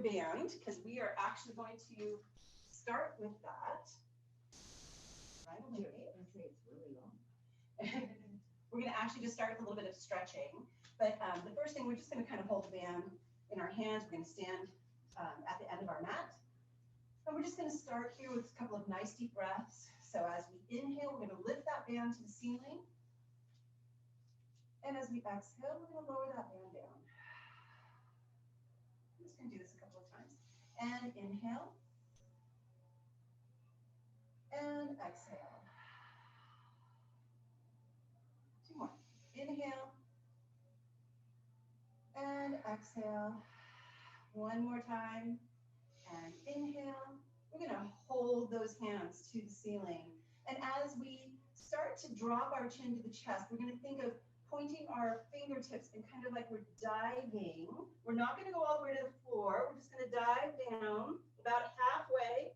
band because we are actually going to start with that. Right away. I say it's really long. We're going to actually just start with a little bit of stretching. But the first thing, we're just going to kind of hold the band in our hands. We're going to stand at the end of our mat. And we're just going to start here with a couple of nice deep breaths. So as we inhale, we're going to lift that band to the ceiling. And as we exhale, we're going to lower that band down. I'm just going to do this a couple of times. And inhale. And exhale. Two more. Inhale. And exhale. One more time. And inhale. We're going to hold those hands to the ceiling. And as we start to drop our chin to the chest, we're going to think of pointing our fingertips and kind of like we're diving. We're not going to go all the way to the floor. We're just going to dive down about halfway.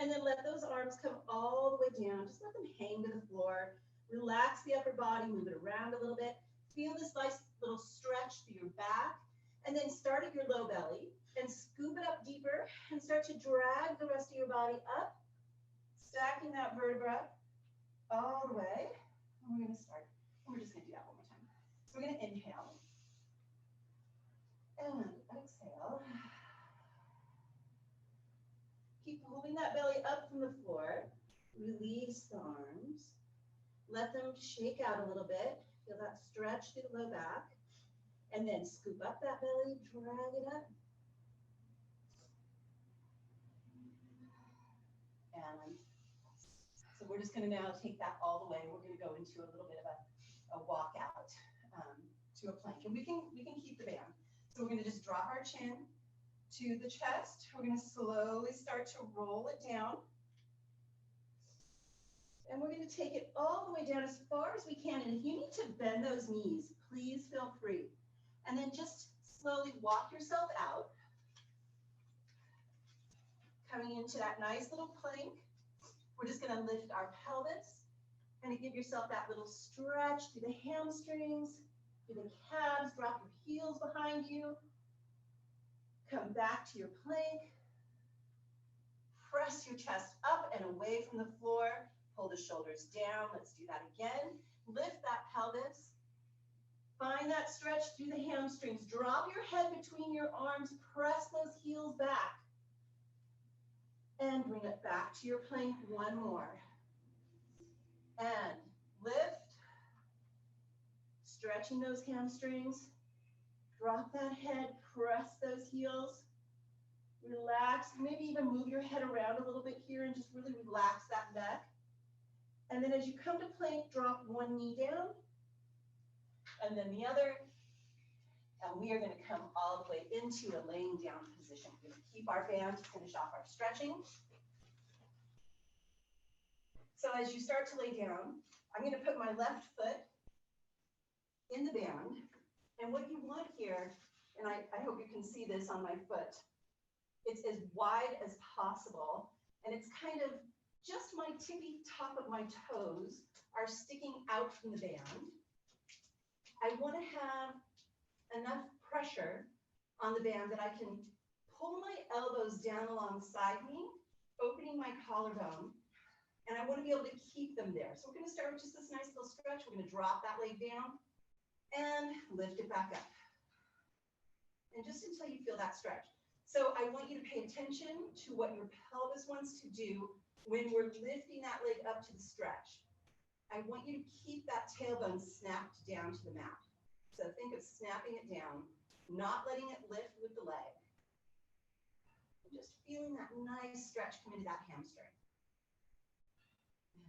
And then let those arms come all the way down. Just let them hang to the floor. Relax the upper body, move it around a little bit. Feel this nice little stretch through your back. And then start at your low belly and scoop it up deeper and start to drag the rest of your body up, stacking that vertebra all the way. And we're going to start. We're just going to do that one more time. So we're going to inhale and exhale. Keep holding that belly up from the floor. Release the arms. Let them shake out a little bit. Feel that stretch through the low back. And then scoop up that belly, drag it up. And so we're just going to now take that all the way. We're going to go into a little bit of a walkout to a plank. And we can keep the band. So we're going to just drop our chin to the chest. We're going to slowly start to roll it down. And we're going to take it all the way down as far as we can. And if you need to bend those knees, please feel free. And then just slowly walk yourself out. Coming into that nice little plank. We're just going to lift our pelvis and give yourself that little stretch through the hamstrings, through the calves. Drop your heels behind you. Come back to your plank. Press your chest up and away from the floor. Pull the shoulders down. Let's do that again. Lift that pelvis. Find that stretch through the hamstrings. Drop your head between your arms. Press those heels back. And bring it back to your plank. One more. And lift. Stretching those hamstrings. Drop that head. Press those heels. Relax. Maybe even move your head around a little bit here and just really relax that neck. And then as you come to plank, drop one knee down. And then the other. And we are going to come all the way into a laying down position. We're going to keep our band to finish off our stretching. So as you start to lay down, I'm going to put my left foot in the band. And what you want here, and I hope you can see this on my foot, it's as wide as possible. And it's kind of just my tippy top of my toes are sticking out from the band. I want to have enough pressure on the band that I can pull my elbows down alongside me, opening my collarbone, and I want to be able to keep them there. So we're going to start with just this nice little stretch. We're going to drop that leg down and lift it back up. And just until you feel that stretch. So I want you to pay attention to what your pelvis wants to do when we're lifting that leg up to the stretch. I want you to keep that tailbone snapped down to the mat. So think of snapping it down, not letting it lift with the leg. And just feeling that nice stretch come into that hamstring. And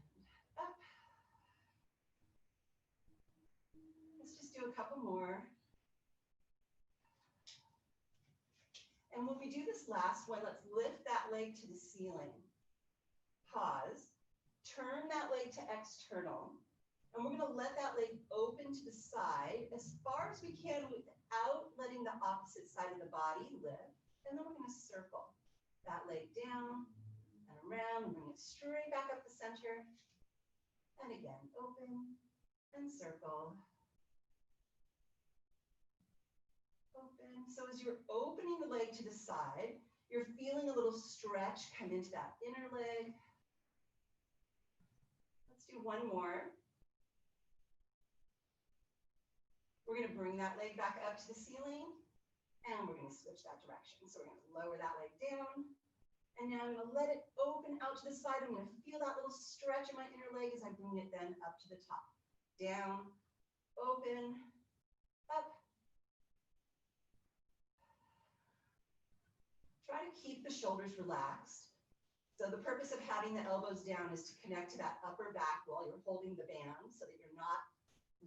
up. Let's just do a couple more. And when we do this last one, let's lift that leg to the ceiling. Pause. Turn that leg to external. And we're going to let that leg open to the side as far as we can without letting the opposite side of the body lift. And then we're going to circle that leg down and around and bring it straight back up the center. And again, open and circle. Open. So as you're opening the leg to the side. You're feeling a little stretch come into that inner leg. Let's do one more. We're going to bring that leg back up to the ceiling, and we're going to switch that direction. So we're going to lower that leg down, and now I'm going to let it open out to the side. I'm going to feel that little stretch in my inner leg as I bring it then up to the top. Down, open, up. Try to keep the shoulders relaxed. So the purpose of having the elbows down is to connect to that upper back while you're holding the band so that you're not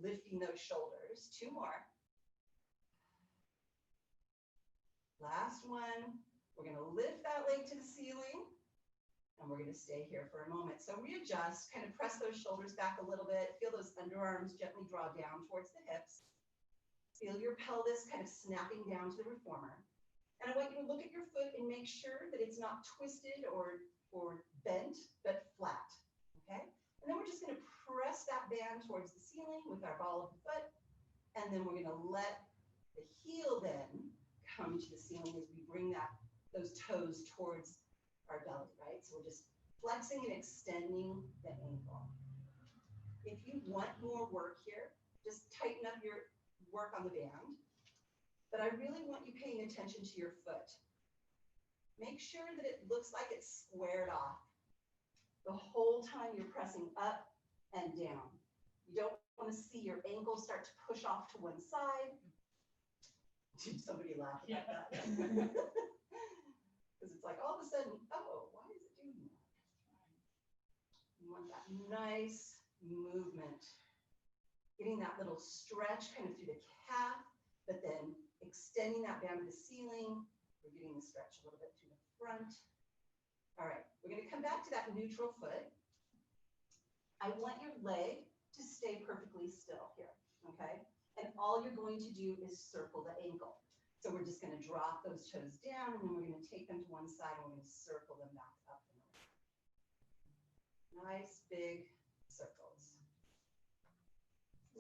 lifting those shoulders. Two more. Last one. We're going to lift that leg to the ceiling, and we're going to stay here for a moment. So readjust, kind of press those shoulders back a little bit. Feel those underarms gently draw down towards the hips. Feel your pelvis kind of snapping down to the reformer. And I want you to look at your foot and make sure that it's not twisted or bent, but flat, okay? And then we're just going to press that band towards the ceiling with our ball of the foot, and then we're going to let the heel then come to the ceiling as we bring those toes towards our belly, right? So we're just flexing and extending the ankle. If you want more work here, just tighten up your work on the band. But I really want you paying attention to your foot. Make sure that it looks like it's squared off the whole time you're pressing up and down. You don't want to see your ankle start to push off to one side. Did somebody laugh at that? Because it's like all of a sudden, oh, why is it doing that? You want that nice movement. Getting that little stretch kind of through the calf, but then extending that band to the ceiling. We're getting the stretch a little bit through the front. All right, we're going to come back to that neutral foot. I want your leg to stay perfectly still here, okay? And all you're going to do is circle the ankle. So we're just going to drop those toes down, and then we're going to take them to one side, and we're going to circle them back up and over. Nice big circles.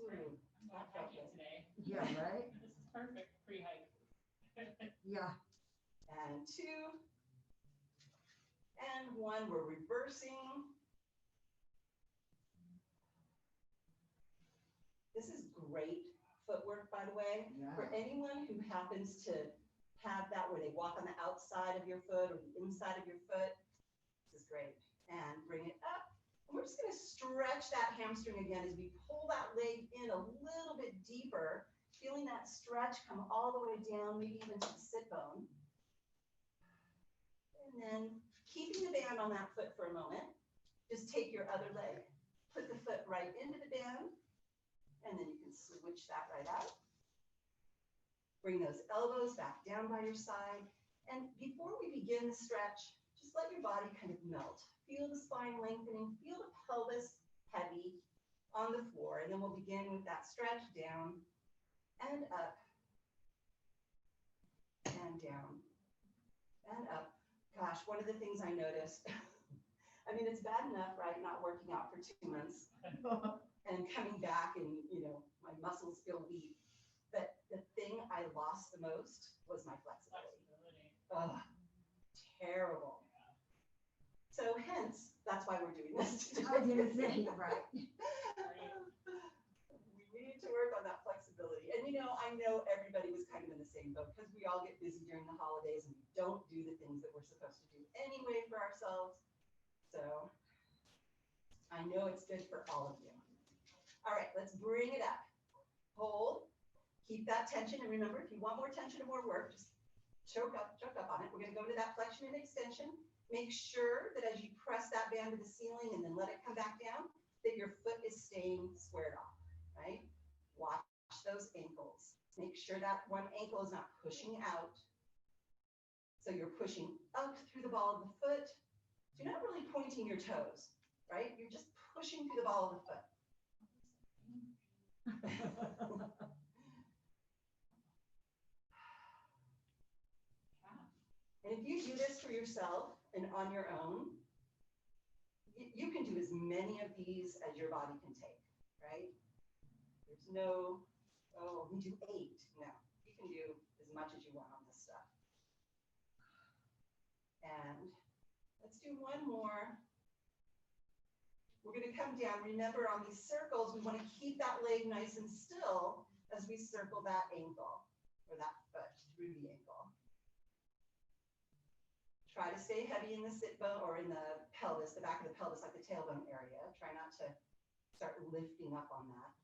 Ooh, I'm not hiking today. Yeah, right? This is perfect pre-hike. Yeah. and two, and one. We're reversing. This is great footwork, by the way. Yeah. For anyone who happens to have that where they walk on the outside of your foot or the inside of your foot, this is great. And bring it up. And we're just going to stretch that hamstring again as we pull that leg in a little bit deeper, feeling that stretch come all the way down, maybe even to the sit bone. And then keeping the band on that foot for a moment, just take your other leg, put the foot right into the band, and then you can switch that right out. Bring those elbows back down by your side. And before we begin the stretch, just let your body kind of melt. Feel the spine lengthening, feel the pelvis heavy on the floor. And then we'll begin with that stretch down and up and down and up. Gosh, one of the things I noticed, I mean, it's bad enough, right, not working out for 2 months and coming back and, you know, my muscles feel weak. But the thing I lost the most was my flexibility. Oh, terrible. Yeah. So hence, that's why we're doing this today. I was gonna say, right. We need to work on that flexibility. And you know, I know everybody was kind of in the same boat because we all get busy during the holidays and we don't do the things that we're supposed to do anyway for ourselves. So I know it's good for all of you. All right, let's bring it up. Hold, keep that tension. And remember, if you want more tension and more work, just choke up on it. We're gonna go to that flexion and extension. Make sure that as you press that band to the ceiling and then let it come back down, that your foot is staying squared off, right? Watch those ankles. Make sure that one ankle is not pushing out. So you're pushing up through the ball of the foot. So you're not really pointing your toes, right? You're just pushing through the ball of the foot. And if you do this for yourself and on your own, you can do as many of these as your body can take, right? There's no, oh, we do 8. No, you can do as much as you want on this stuff. do one more. We're gonna come down. Remember, on these circles, we wanna keep that leg nice and still as we circle that ankle, or that foot through the ankle. Try to stay heavy in the sit bone or in the pelvis, the back of the pelvis, like the tailbone area. Try not to start lifting up on that.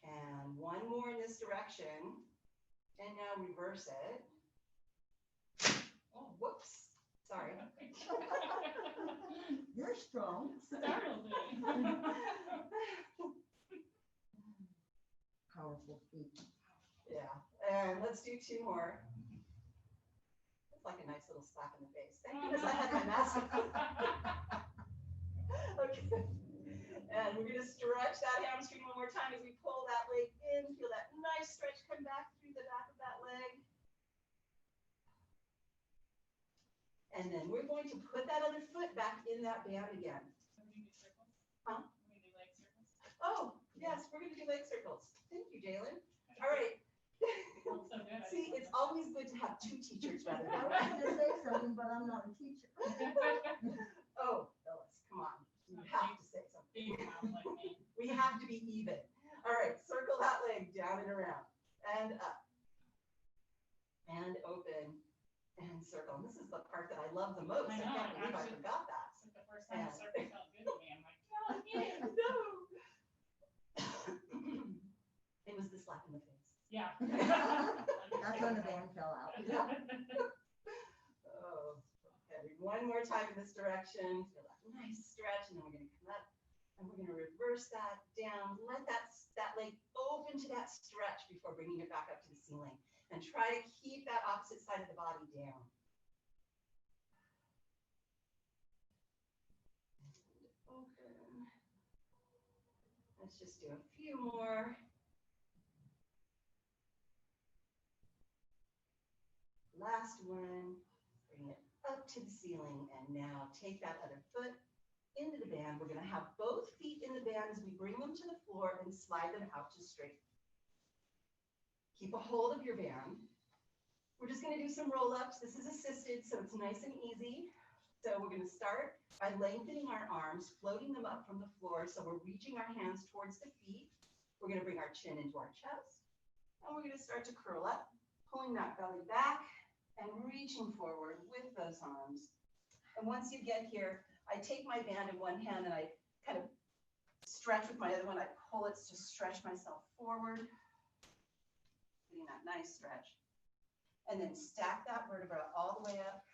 And one more in this direction. And now reverse it. Oh, whoops. Sorry. You're strong. Startled me. Powerful feet. Yeah. And let's do two more. It's like a nice little slap in the face. Thank goodness I had my mask on. Okay. And we're going to stretch that hamstring one more time as we pull that leg in. Feel that nice stretch come back through the back of that leg. And then we're going to put that other foot back in that band again. So we do circles? Huh? We do leg circles? Oh, yes, we're going to do leg circles. Thank you, Jalen. All right. Felt so good. See, it's always good to have two teachers rather I than was one. gonna say something, but I'm not a teacher. Oh, Phyllis, come on. You have to say something. Big mouth like me. We have to be even. All right, circle that leg down and around and up and open and circle. And this is the part that I love the most. I I know, can't believe I actually. forgot that. It's like the first time the circle felt good to me. I'm like, oh, yeah. No. It was the slap in the face. Yeah. That's when the band fell out. Oh, okay. One more time in this direction. Feel that nice stretch, and then we're going to come up and we're going to reverse that down. Let that leg open to that stretch before bringing it back up to the ceiling. And try to keep that opposite side of the body down. And open. Let's just do a few more. Last one. Bring it up to the ceiling, and now take that other foot into the band. We're going to have both feet in the band as we bring them to the floor and slide them out to straight. Keep a hold of your band. We're just going to do some roll-ups. This is assisted, so it's nice and easy. So we're going to start by lengthening our arms, floating them up from the floor. So we're reaching our hands towards the feet. We're going to bring our chin into our chest. And we're going to start to curl up, pulling that belly back and reaching forward with those arms. And once you get here, I take my band in one hand and I kind of stretch with my other one. I pull it to stretch myself forward. Getting that nice stretch. And then stack that vertebra all the way up.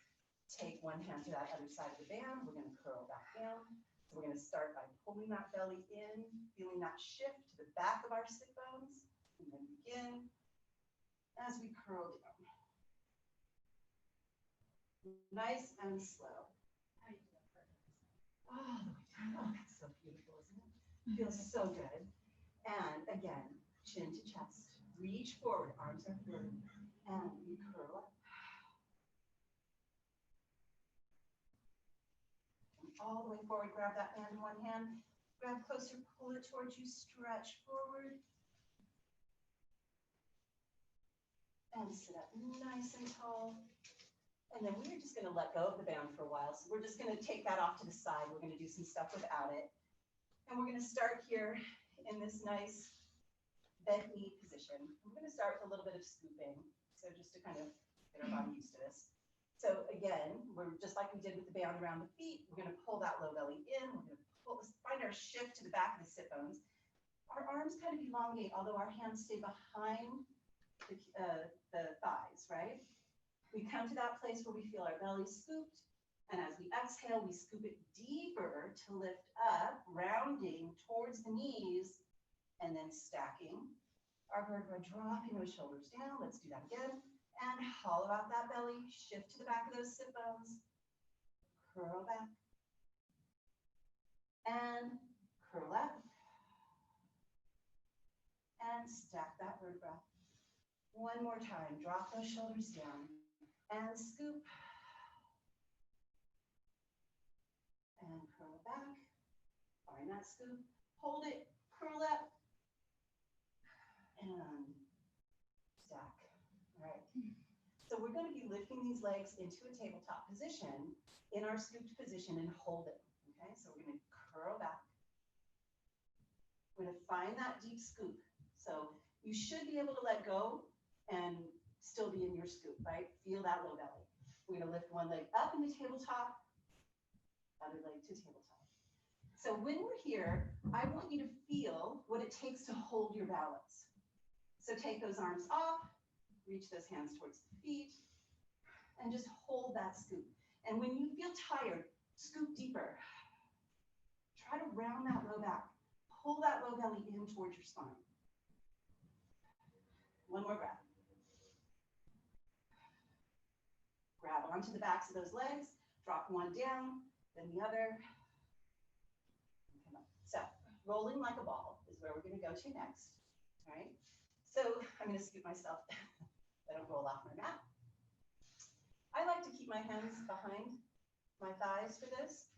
Take one hand to that other side of the band. We're going to curl back down. So we're going to start by pulling that belly in, feeling that shift to the back of our sit bones. And then begin as we curl down. Nice and slow. Oh, that's so beautiful, isn't it? Feels so good. And again, chin to chest. Reach forward, arms are forward, and we curl up. And all the way forward, grab that band in one hand, grab closer, pull it towards you, stretch forward. And sit up nice and tall. And then we're just going to let go of the band for a while. So we're just going to take that off to the side. We're going to do some stuff without it. And we're going to start here in this nice bent knee position. I'm going to start with a little bit of scooping. So just to kind of get our body used to this. So again, we're just like we did with the band around the feet. We're going to pull that low belly in. We're going to find our shift to the back of the sit bones. Our arms kind of elongate, although our hands stay behind the thighs, right? We come to that place where we feel our belly scooped, and as we exhale, we scoop it deeper to lift up, rounding towards the knees, and then stacking. Our vertebra dropping those shoulders down. Let's do that again. And hollow out that belly, shift to the back of those sit bones, curl back, and curl up, and stack that vertebra. One more time, drop those shoulders down. And scoop. And curl back. Find that scoop. Hold it. Curl up. And stack. All right. So we're going to be lifting these legs into a tabletop position in our scooped position and hold it. Okay, so we're going to curl back. We're going to find that deep scoop. So you should be able to let go and still be in your scoop, right? Feel that low belly. We're going to lift one leg up into tabletop, other leg to tabletop. So when we're here, I want you to feel what it takes to hold your balance. So take those arms off, reach those hands towards the feet, and just hold that scoop. And when you feel tired, scoop deeper. Try to round that low back. Pull that low belly in towards your spine. One more breath. Grab onto the backs of those legs, drop one down, then the other. Come up. So rolling like a ball is where we're going to go to next. All right. So I'm going to scoop myself. I don't roll off my mat. I like to keep my hands behind my thighs for this.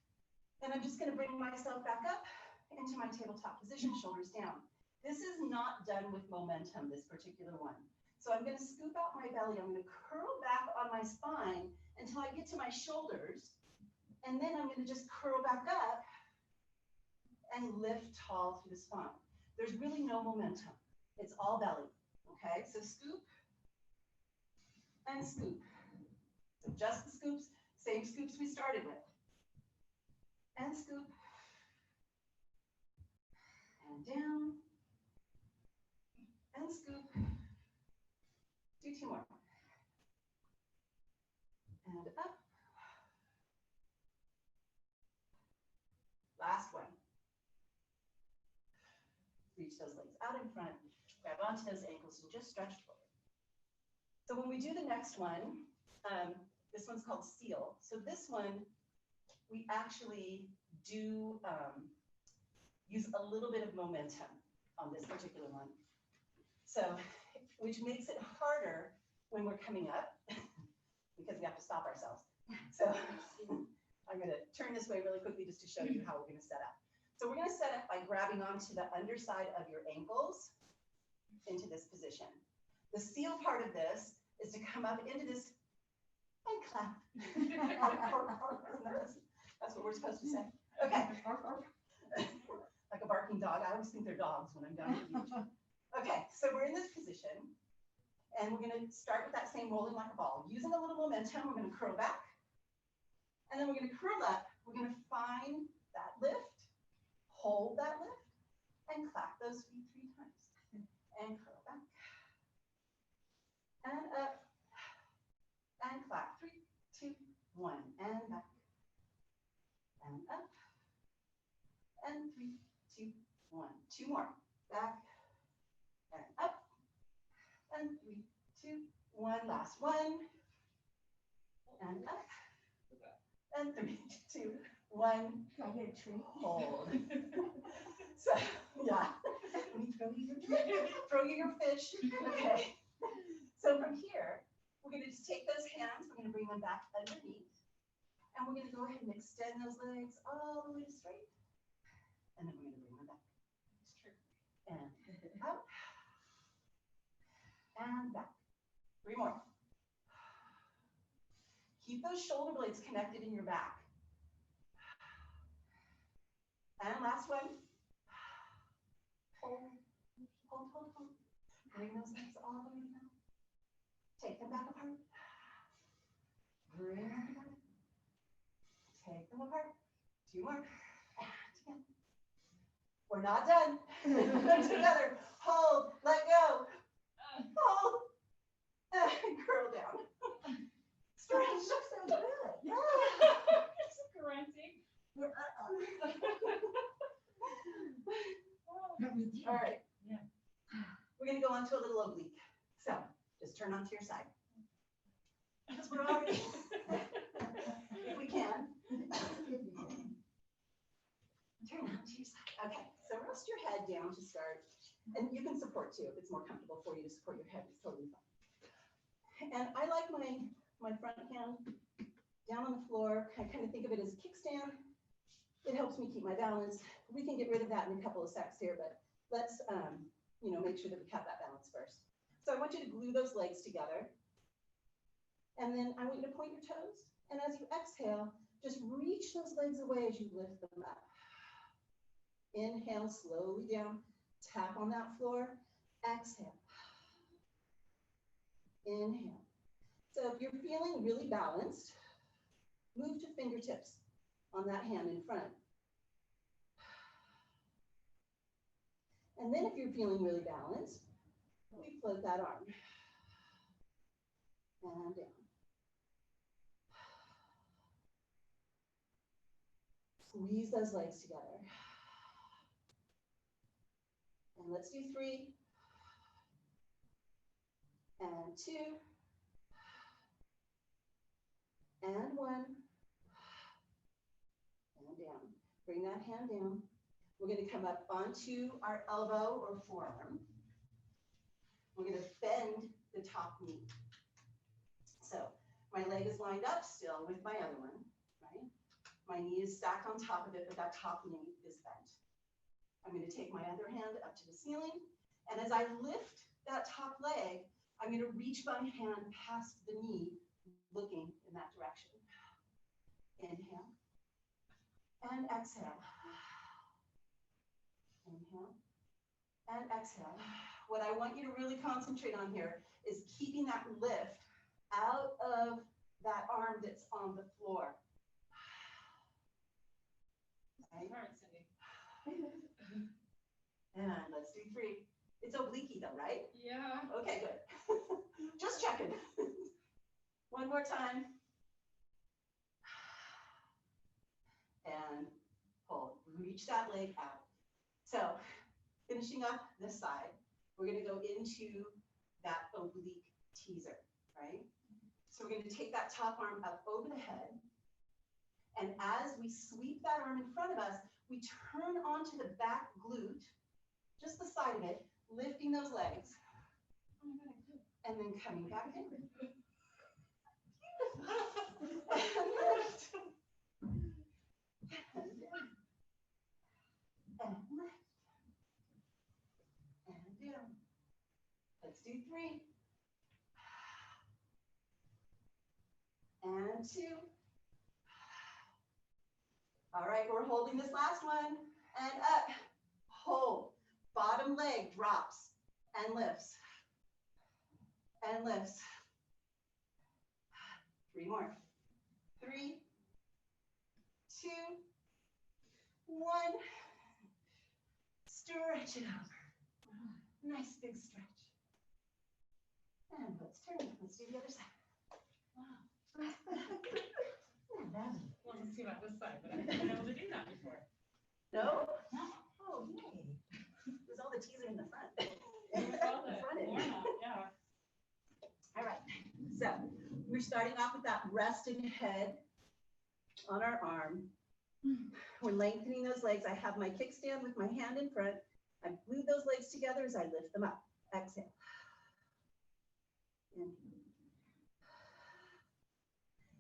And I'm just going to bring myself back up into my tabletop position, shoulders down. This is not done with momentum, this particular one. So I'm going to scoop out my belly. I'm going to curl back on my spine until I get to my shoulders. And then I'm going to just curl back up and lift tall through the spine. There's really no momentum. It's all belly. Okay, so scoop and scoop. So just the scoops, same scoops we started with. And scoop. And down. And scoop. Do two more. And up. Last one. Reach those legs out in front. Grab onto those ankles and just stretch forward. So when we do the next one, this one's called seal. So this one, we actually do use a little bit of momentum on this particular one. So, which makes it harder when we're coming up because we have to stop ourselves. So I'm going to turn this way really quickly just to show you how we're going to set up. So we're going to set up by grabbing onto the underside of your ankles into this position. The seal part of this is to come up into this and clap. That's what we're supposed to say. Okay. Like a barking dog. I always think they're dogs when I'm down at the beach. Okay, so we're in this position, and we're going to start with that same rolling like a ball. Using a little momentum, we're going to curl back, and then we're going to curl up. We're going to find that lift, hold that lift, and clap those feet 3 times. And curl back, and up, and clap. 3, 2, 1, and back, and up, and 3, 2, 1. 2 more. Back, and up, and 3, 2, 1. Last one, and up, and 3, 2, 1. Can I get a treat? Hold. So, yeah. Let me throw you your fish. Okay. So from here, we're going to just take those hands, we're going to bring them back underneath, and we're going to go ahead and extend those legs all the way straight, and then we're going to bring them back. It's true. And up, and back. 3 more. Keep those shoulder blades connected in your back. And last one. Hold, hold, hold, hold. Bring those legs all the way down. Take them back apart. Bring them apart. Take them apart. 2 more. And again. We're not done. Together. Hold. Let go. Hold. And curl down. Stretch. It looks so good. Yeah. It's grunting. All right. Yeah. We're going to go on to a little oblique. So just turn onto your side. Because we're already, if we can. Turn onto your side. Okay. So rest your head down to start. And you can support too. If it's more comfortable for you to support your head, it's totally fine. And I like my front hand down on the floor. I kind of think of it as a kickstand. It helps me keep my balance. We can get rid of that in a couple of secs here, but let's make sure that we have that balance first. So I want you to glue those legs together. And then I want you to point your toes. And as you exhale, just reach those legs away as you lift them up. Inhale slowly down. Tap on that floor. Exhale. Inhale. So if you're feeling really balanced, move to fingertips on that hand in front. And then if you're feeling really balanced, we float that arm. And down. Squeeze those legs together. And let's do 3. And 2. And 1. And down. Bring that hand down. We're going to come up onto our elbow or forearm. We're going to bend the top knee. So my leg is lined up still with my other one, right? My knee is stacked on top of it, but that top knee is bent. I'm going to take my other hand up to the ceiling. And as I lift that top leg, I'm going to reach my hand past the knee, looking in that direction. Inhale. And exhale. Inhale. And exhale. What I want you to really concentrate on here is keeping that lift out of that arm that's on the floor. Right? And let's do 3. It's obliquey though, right? Yeah. Okay, good. Just checking. One more time. And pull. Reach that leg out. So, finishing up this side, we're going to go into that oblique teaser, right? So we're going to take that top arm up over the head. And as we sweep that arm in front of us, we turn onto the back glute, just the side of it, lifting those legs. And then coming back in. And lift. And down. And lift. And down. Let's do 3. And 2. All right, we're holding this last one. And up. Hold. Bottom leg drops and lifts. And lifts. 3 more. 3, 2, 1. Stretch it over. Nice big stretch. And let's turn. Let's do the other side. Wow. Well, let's see about this side, but I haven't been able to do that before. No? Oh, yay. There's all the teaser in the front. All the warm-up, yeah. All right. So we're starting off with that rested head on our arm. We're lengthening those legs. I have my kickstand with my hand in front. I glue those legs together as I lift them up. Exhale. Inhale.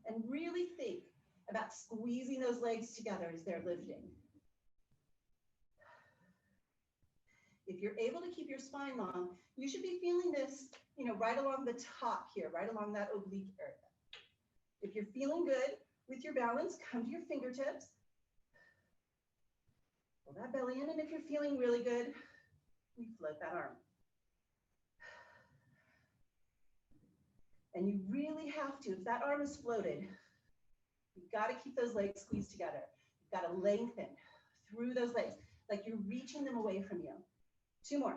And really think about squeezing those legs together as they're lifting. If you're able to keep your spine long, you should be feeling this, right along the top here, right along that oblique area. If you're feeling good with your balance, come to your fingertips. Pull that belly in, and if you're feeling really good, we float that arm. And you really have to, if that arm is floated, you've got to keep those legs squeezed together. You've got to lengthen through those legs, like you're reaching them away from you. 2 more.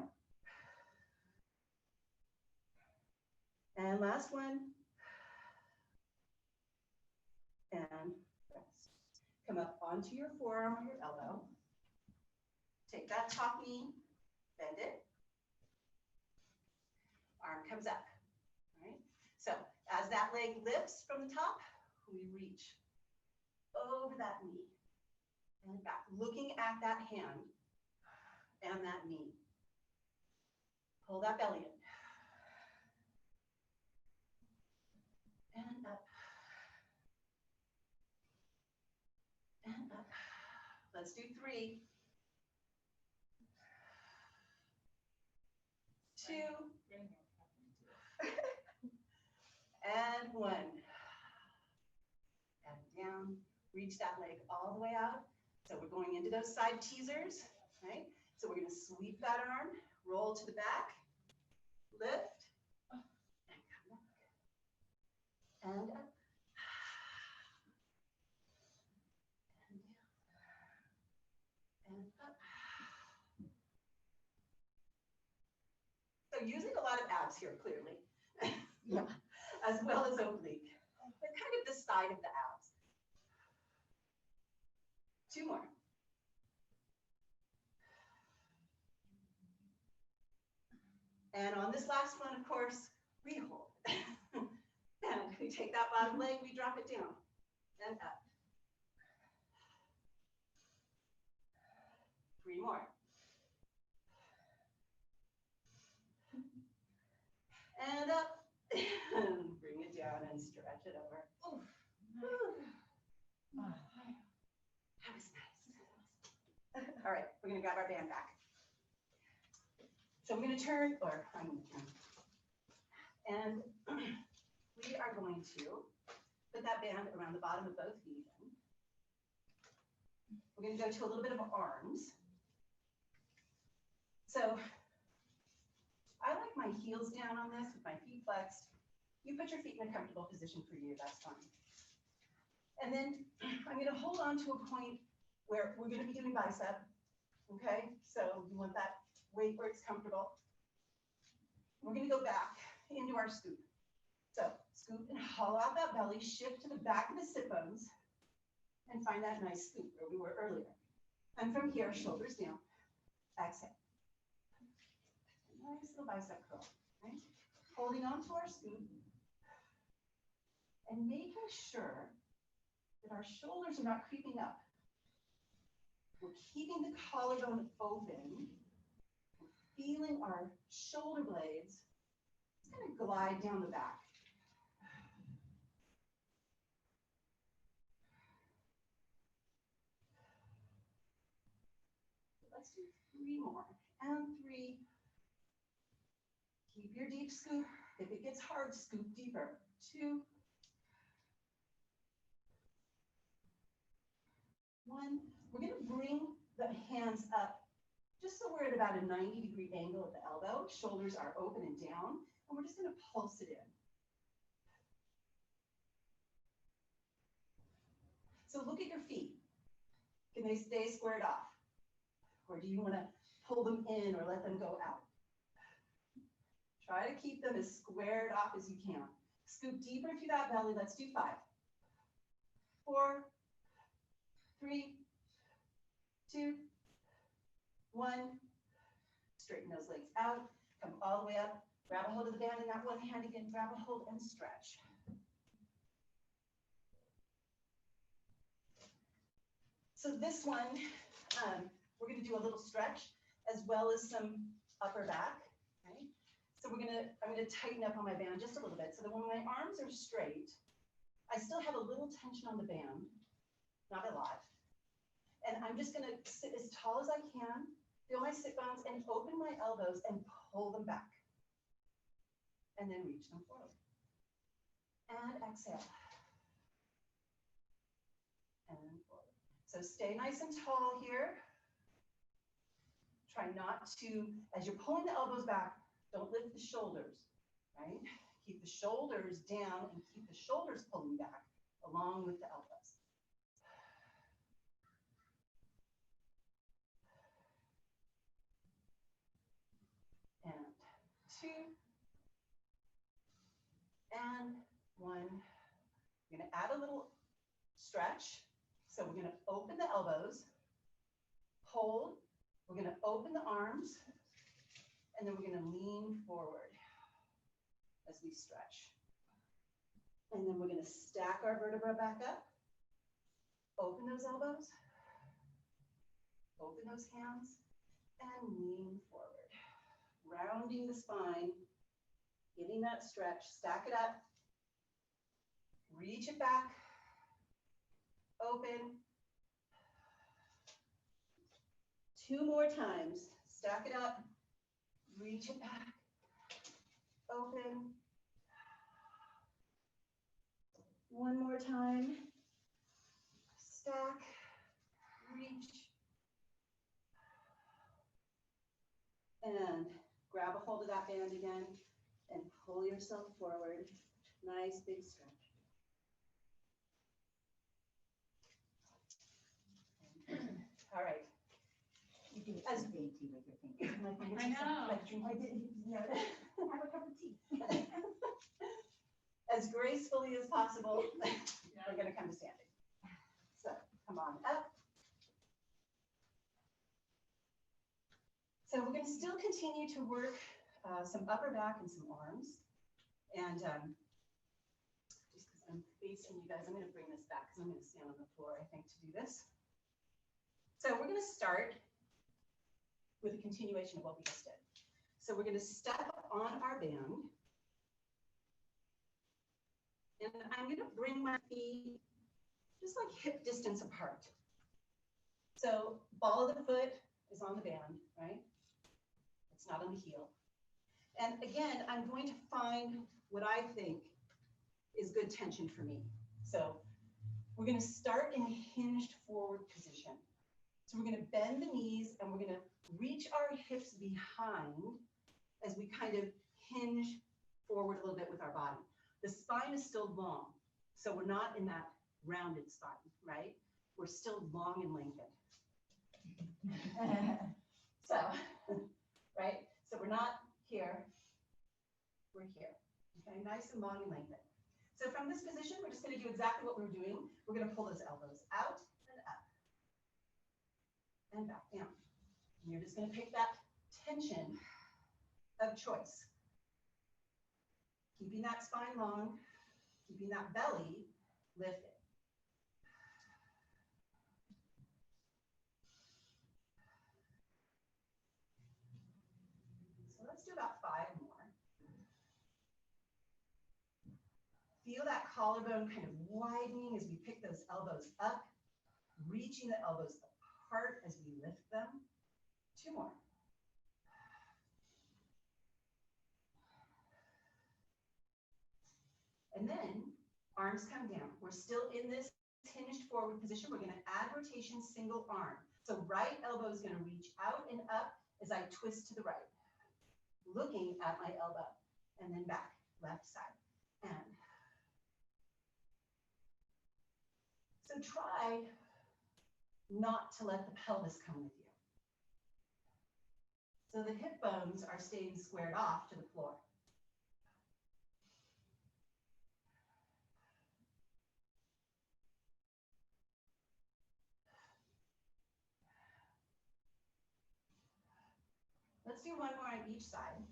And last one. And rest. Come up onto your forearm or your elbow. Take that top knee, bend it. Arm comes up, right? So as that leg lifts from the top, we reach over that knee and back, looking at that hand and that knee. Pull that belly in. And up. And up. Let's do 3. 2. And one. And down. Reach that leg all the way out. So we're going into those side teasers, right? So we're going to sweep that arm, roll to the back, lift, and come back. And up. And down. And up. So using a lot of abs here, clearly. Yeah. As well as oblique. But kind of the side of the abs. Two more. And on this last one, of course, we hold. And we take that bottom leg, we drop it down and up. 3 more. And up. And bring it down and stretch it over. Ooh. That was nice. All right, we're going to grab our band back. So I'm going to turn, or I'm going to turn. And we are going to put that band around the bottom of both feet. We're going to go to a little bit of arms. So I like my heels down on this with my feet flexed. You put your feet in a comfortable position for you, that's fine. And then I'm going to hold on to a point where we're going to be doing bicep. Okay, so you want that weight where it's comfortable. We're going to go back into our scoop. So scoop and hollow out that belly, shift to the back of the sit bones, and find that nice scoop where we were earlier. And from here, shoulders down, exhale. Nice little bicep curl, right? Holding on to our scoop and making sure that our shoulders are not creeping up. We're keeping the collarbone open, feeling our shoulder blades. It's going to glide down the back. Let's do 3 more. And 3. Keep your deep scoop. If it gets hard, scoop deeper. 2. 1. We're going to bring the hands up just so we're at about a 90-degree angle at the elbow. Shoulders are open and down. And we're just going to pulse it in. So look at your feet. Can they stay squared off? Or do you want to pull them in or let them go out? Try to keep them as squared off as you can. Scoop deeper through that belly. Let's do 5. 4, 3, 2, 1. Straighten those legs out. Come all the way up. Grab a hold of the band in that one hand again. Grab a hold and stretch. So this one, we're going to do a little stretch as well as some upper back. Right? So I'm going to tighten up on my band just a little bit so that when my arms are straight, I still have a little tension on the band, not a lot. And I'm just going to sit as tall as I can, feel my sit bones, and open my elbows and pull them back. And then reach them forward. And exhale. And forward. So stay nice and tall here. Try not to, as you're pulling the elbows back, don't lift the shoulders, right? Keep the shoulders down and keep the shoulders pulling back along with the elbows. And 2. And 1. We're going to add a little stretch. So we're going to open the elbows, hold. We're going to open the arms, and then we're going to lean forward as we stretch. And then we're going to stack our vertebra back up, open those elbows, open those hands, and lean forward. Rounding the spine, getting that stretch, stack it up, reach it back, open. 2 more times, stack it up, reach it back, open, One more time. Stack, reach, and grab a hold of that band again and pull yourself forward. Nice big stretch. All right. You do it As- so dainty with your fingers. I know. Like I didn't, have a cup of tea. As gracefully as possible, we're gonna come to standing. So come on up. So we're gonna still continue to work some upper back and some arms. And just because I'm facing you guys, I'm gonna bring this back because I'm gonna stand on the floor, I think, to do this. So we're gonna start with a continuation of what we just did. So we're gonna step on our band. And I'm gonna bring my feet just like hip distance apart. So ball of the foot is on the band, right? It's not on the heel. And again, I'm going to find what I think is good tension for me. So we're gonna start in a hinged forward position. So we're gonna bend the knees and we're gonna reach our hips behind as we kind of hinge forward a little bit with our body. The spine is still long, so we're not in that rounded spine, right? We're still long and lengthened. So, right? So we're not here, we're here. Okay, nice and long and lengthened. So from this position, we're just gonna do exactly what we were doing. We're gonna pull those elbows out and up and back down. And you're just gonna pick that tension of choice. Keeping that spine long, keeping that belly lifted. So let's do about 5 more. Feel that collarbone kind of widening as we pick those elbows up, reaching the elbows apart as we lift them. 2 more. And then arms come down. We're still in this hinged forward position. We're gonna add rotation, single arm. So right elbow is gonna reach out and up as I twist to the right, looking at my elbow, and then back, left side, and. So try not to let the pelvis come with you. So the hip bones are staying squared off to the floor. Let's do 1 more on each side.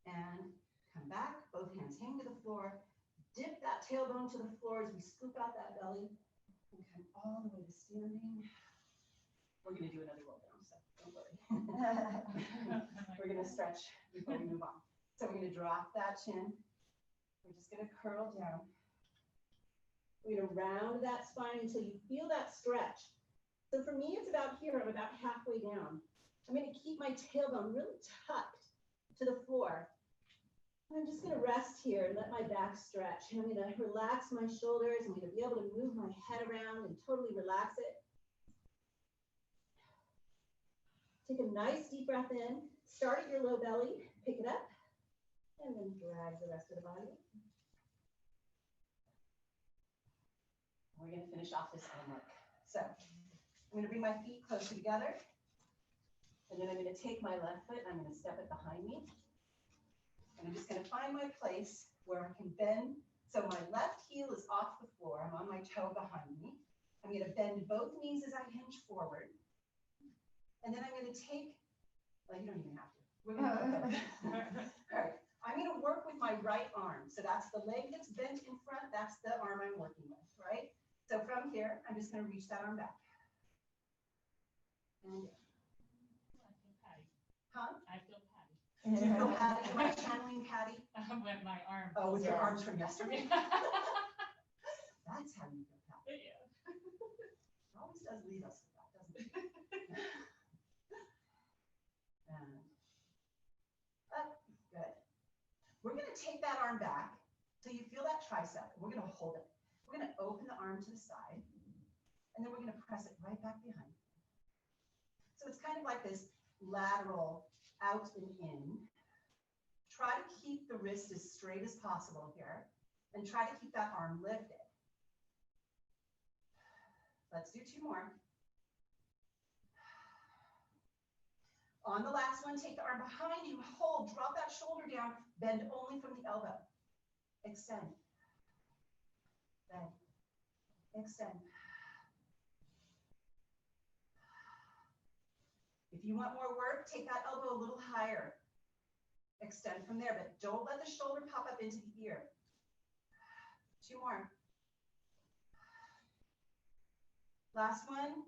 And come back, both hands hang to the floor. Dip that tailbone to the floor as we scoop out that belly and come all the way to standing. We're gonna do another roll down, so don't worry. We're gonna stretch before we move on. So we're gonna drop that chin. We're just gonna curl down. We're gonna round that spine until you feel that stretch. So for me, it's about here, I'm about halfway down. I'm gonna keep my tailbone really tucked to the floor. And I'm just gonna rest here and let my back stretch. And I'm gonna relax my shoulders. I'm gonna be able to move my head around and totally relax it. Take a nice deep breath in. Start at your low belly, pick it up, and then drag the rest of the body. We're gonna finish off this arm work. So I'm gonna bring my feet closer together. And then I'm gonna take my left foot, I'm gonna step it behind me. And I'm just gonna find my place where I can bend. So my left heel is off the floor, I'm on my toe behind me. I'm gonna bend both knees as I hinge forward. And then I'm gonna take, well, you don't even have to. We're gonna All right, I'm gonna work with my right arm. So that's the leg that's bent in front, that's the arm I'm working with, right? So from here, I'm just gonna reach that arm back. And I feel Patty. huh? I feel Patty. Do you feel Patty? Am I channeling Patty? With my arm. Oh, with your Yeah. arms from yesterday? That's how you feel Patty. Yeah. It always does lead us with that, doesn't it? And up. that arm back till you feel that tricep. We're gonna hold it. We're gonna open the arm to the side, and then we're gonna press it right back behind. So it's kind of like this lateral out and in. Try to keep the wrist as straight as possible here, and try to keep that arm lifted. Let's do 2 more. On the last one, take the arm behind you, hold, drop that shoulder down, bend only from the elbow. Extend. Bend. Extend. If you want more work, take that elbow a little higher. Extend from there, but don't let the shoulder pop up into the ear. 2 more. Last one,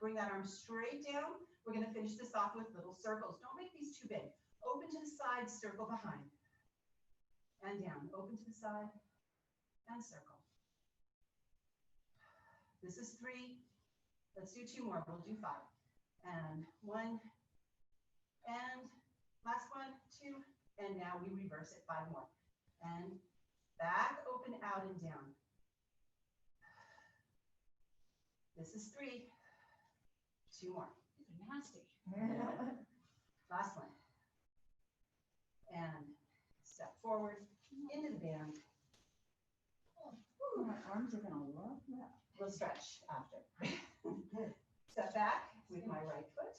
bring that arm straight down. We're gonna finish this off with little circles. Don't make these too big. Open to the side, circle behind. And down, open to the side, and circle. This is 3. Let's do 2 more, we'll do 5. And 1, and last one, 2, and now we reverse it, 5 more. And back, open, out, and down. This is 3, 2 more. These are nasty. Last one. And step forward into the band. Ooh, my arms are gonna love that. We'll stretch after. Step back with my right foot.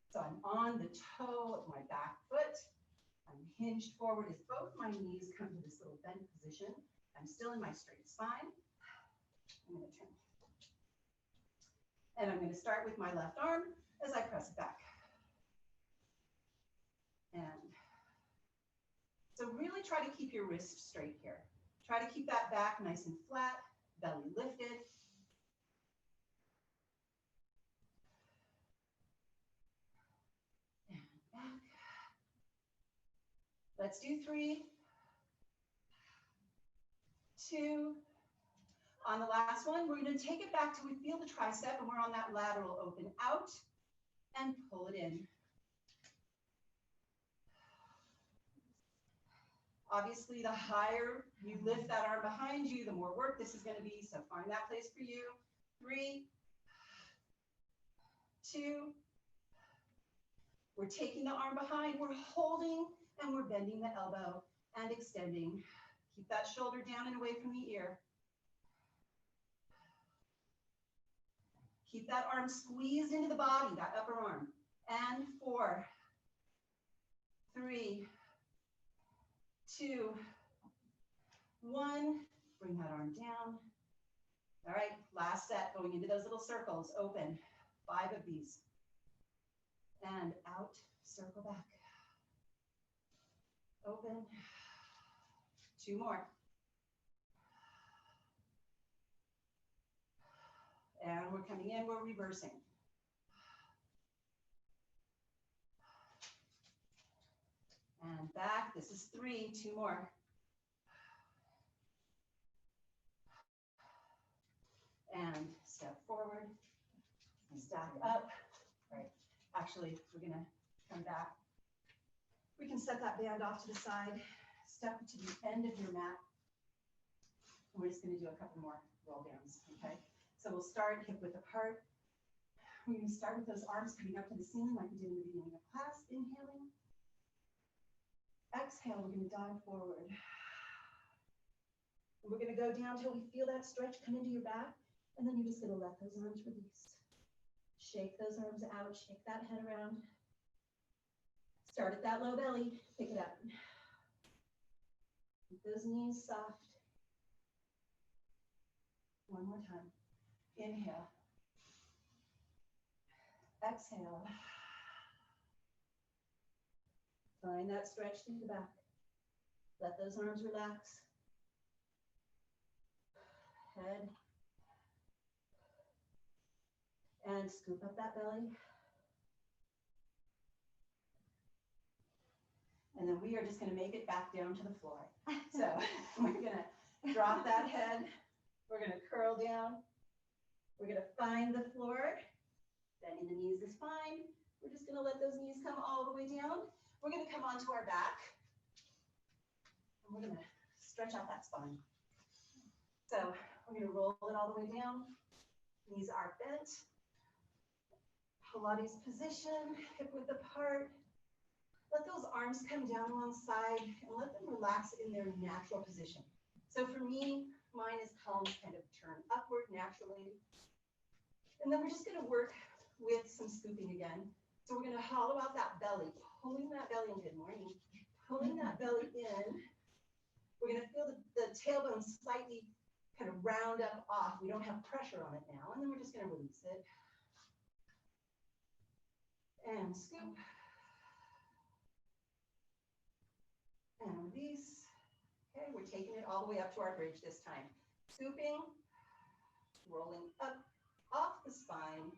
So I'm on the toe of my back foot. I'm hinged forward as both my knees come to this little bent position. I'm still in my straight spine. I'm going to turn. And I'm going to start with my left arm as I press it back. And so really try to keep your wrist straight here. Try to keep that back nice and flat, belly lifted. And back. Let's do 3, 2. On the last one, we're going to take it back till we feel the tricep and we're on that lateral open out and pull it in. Obviously, the higher you lift that arm behind you, the more work this is going to be. So find that place for you. 3, 2. We're taking the arm behind, we're holding, and we're bending the elbow and extending. Keep that shoulder down and away from the ear. Keep that arm squeezed into the body, that upper arm. And 4, 3, 2, 1. Bring that arm down. All right, last set, going into those little circles. Open, 5 of these. And out, circle back. Open. 2 more. And we're coming in, we're reversing. And back, this is 3, 2 more. And step forward, stack up. Right. Actually, we're gonna come back. We can set that band off to the side, step to the end of your mat. And we're just gonna do a couple more roll downs, okay? So we'll start hip width apart. We're going to start with those arms coming up to the ceiling like we did in the beginning of class. Inhaling. Exhale, we're going to dive forward. And we're going to go down till we feel that stretch come into your back. And then you're just going to let those arms release. Shake those arms out. Shake that head around. Start at that low belly. Pick it up. Keep those knees soft. One more time. Inhale. Exhale. Find that stretch through the back. Let those arms relax. Head. And scoop up that belly. And then we are just going to make it back down to the floor. So we're going to drop that head. We're going to curl down. We're going to find the floor. Bending the knees is fine. We're just going to let those knees come all the way down. We're going to come onto our back. And we're gonna stretch out that spine. So we're gonna roll it all the way down. Knees are bent. Pilates position, hip width apart. Let those arms come down alongside and let them relax in their natural position. So for me, mine is palms kind of turn upward naturally. And then we're just gonna work with some scooping again. So we're gonna hollow out that belly, pulling that belly in, good morning, pulling that belly in. We're gonna feel the tailbone slightly kind of round up off. We don't have pressure on it now. And then we're just gonna release it. And scoop. And release. Okay, we're taking it all the way up to our bridge this time. Scooping, rolling up off the spine,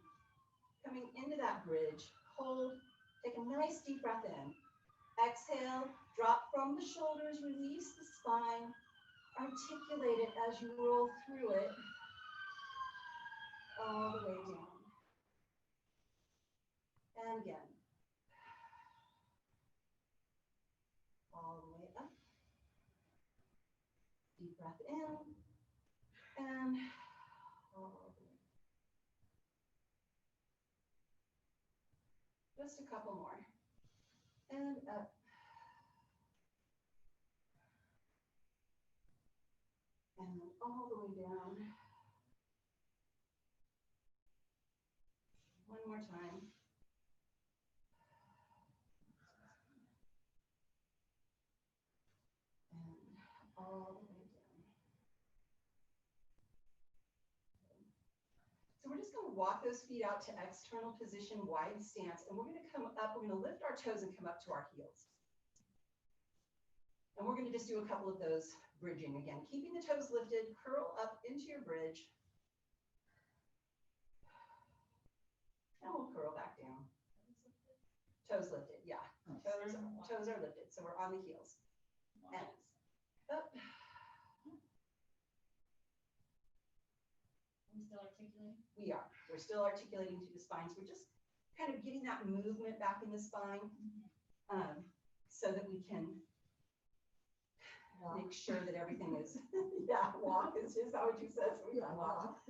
coming into that bridge. Hold, take a nice deep breath in. Exhale, drop from the shoulders, release the spine. Articulate it as you roll through it, all the way down. And again. All the way up. Deep breath in. And all the way. Just a couple more. And up. And all the way down. One more time. And all the way down. So we're just going to walk those feet out to external position, wide stance, and we're going to come up, we're going to lift our toes and come up to our heels. And we're going to just do a couple of those bridging again. Keeping the toes lifted, curl up into your bridge. And we'll curl back down. Toes lifted, yeah. Toes are lifted, so we're on the heels. And up. Are we still articulating? We are. We're still articulating to the spine. So we're just kind of getting that movement back in the spine so that we can make sure that everything is, yeah, walk is just how you said, so we can walk.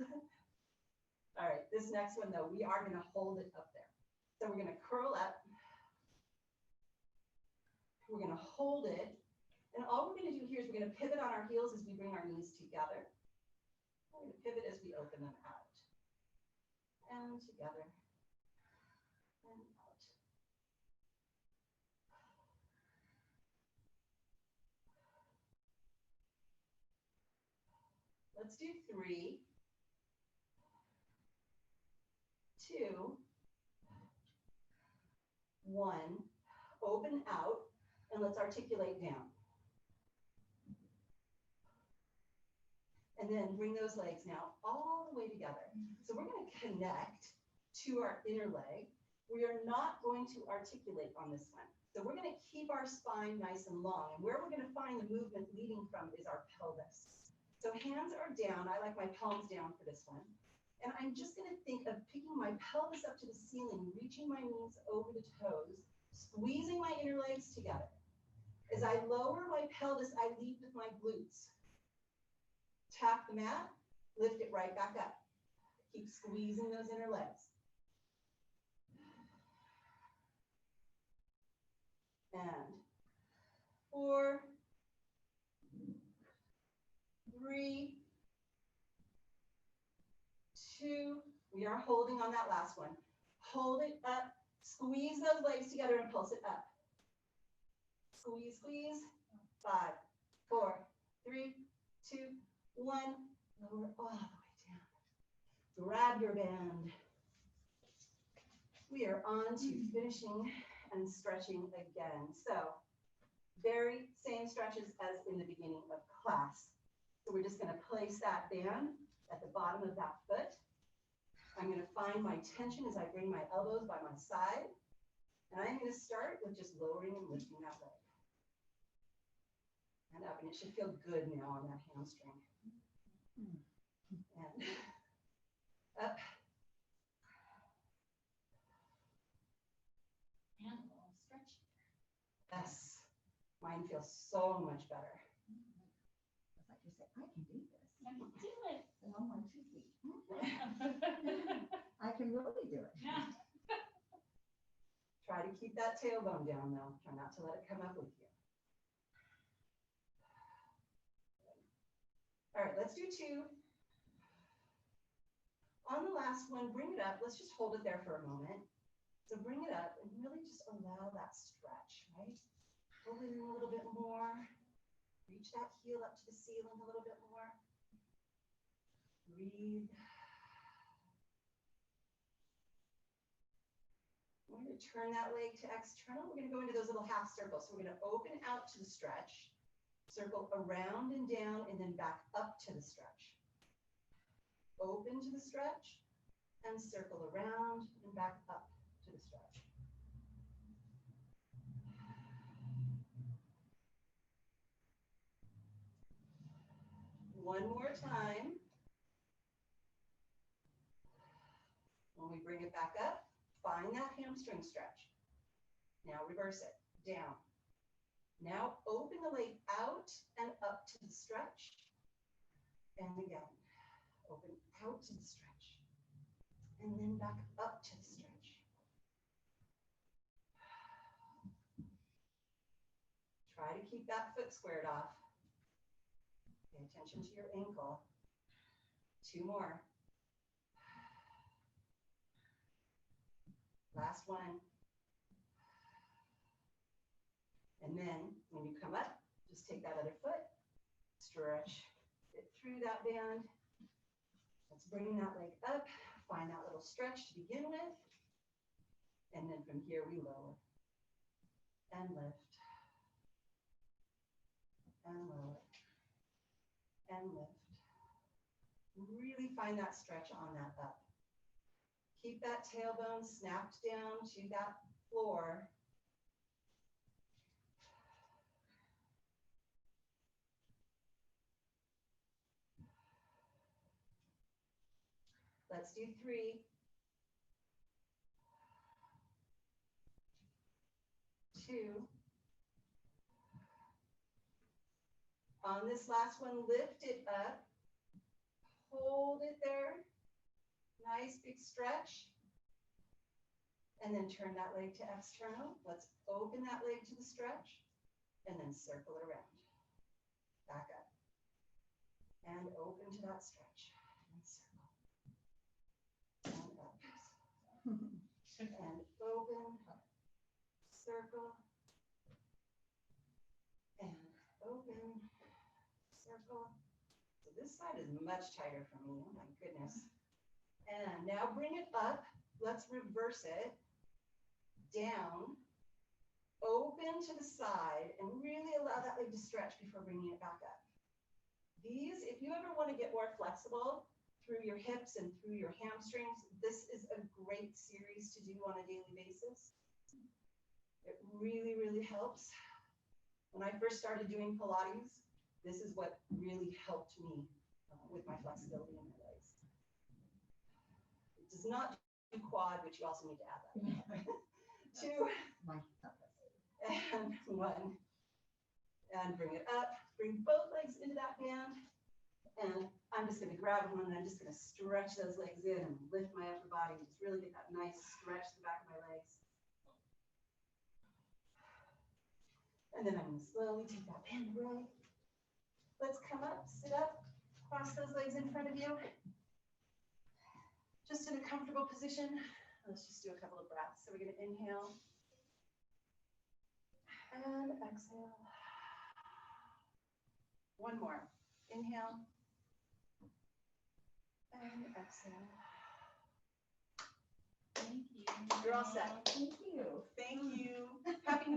All right, this next one though, we are gonna hold it up there. So we're gonna curl up. We're gonna hold it. And all we're gonna do here is we're gonna pivot on our heels as we bring our knees together. We're gonna pivot as we open them out. And together. And out. Let's do 3, 2, 1. Open out, and let's articulate down. And then bring those legs now all the way together. So we're going to connect to our inner leg. We are not going to articulate on this one. So we're going to keep our spine nice and long. And where we're going to find the movement leading from is our pelvis. So hands are down. I like my palms down for this one. And I'm just going to think of picking my pelvis up to the ceiling, reaching my knees over the toes, squeezing my inner legs together. As I lower my pelvis, I lead with my glutes. Tap the mat, lift it right back up. Keep squeezing those inner legs. And 4, 3, 2, we are holding on that last one. Hold it up, squeeze those legs together and pulse it up. Squeeze, squeeze. 5, 4, 3, 2, 1. Lower all the way down. Grab your band. We are on to finishing and stretching again. So very same stretches as in the beginning of class. So we're just going to place that band at the bottom of that foot. I'm going to find my tension as I bring my elbows by my side. And I'm going to start with just lowering and lifting that leg. And up, and it should feel good now on that hamstring. And up. And a little stretch. Yes, mine feels so much better. I can do this. Let me do it. And I'm on 2 feet. I can really do it. Yeah. Try to keep that tailbone down though. Try not to let it come up with you. All right, let's do 2. On the last one, bring it up. Let's just hold it there for a moment. So bring it up and really just allow that stretch, right? Pull it in a little bit more. Reach that heel up to the ceiling a little bit more. Breathe. We're going to turn that leg to external. We're going to go into those little half circles. So we're going to open out to the stretch, circle around and down, and then back up to the stretch. Open to the stretch, and circle around and back up to the stretch. One more time. When we bring it back up, find that hamstring stretch. Now reverse it, down. Now open the leg out and up to the stretch. And again, open out to the stretch. And then back up to the stretch. Try to keep that foot squared off. Pay attention to your ankle. 2 more. Last one. And then when you come up, just take that other foot, stretch it through that band. Let's bring that leg up, find that little stretch to begin with. And then from here we lower and lift and lower and lift. Really find that stretch on that up. Keep that tailbone snapped down to that floor. Let's do 3. 2. On this last one, lift it up. Hold it there. Nice big stretch. And then turn that leg to external. Let's open that leg to the stretch. And then circle it around. Back up. And open to that stretch. And circle. And up. And open. Circle. And open. Circle. So this side is much tighter for me. Oh my goodness. And now bring it up. Let's reverse it. Down. Open to the side and really allow that leg to stretch before bringing it back up. These, if you ever want to get more flexible through your hips and through your hamstrings, this is a great series to do on a daily basis. It really, really helps. When I first started doing Pilates, this is what really helped me with my flexibility in my legs. It does not do quad, which you also need to add that. 2 and 1. And bring it up. Bring both legs into that band. And I'm just going to grab one and I'm just going to stretch those legs in and lift my upper body. Just really get that nice stretch to the back of my legs. And then I'm going to slowly take that band away. Let's come up, sit up, cross those legs in front of you. Just in a comfortable position. Let's just do a couple of breaths. So we're going to inhale and exhale. One more. Inhale and exhale. Thank you. You're all set. Thank you. Thank you. Happy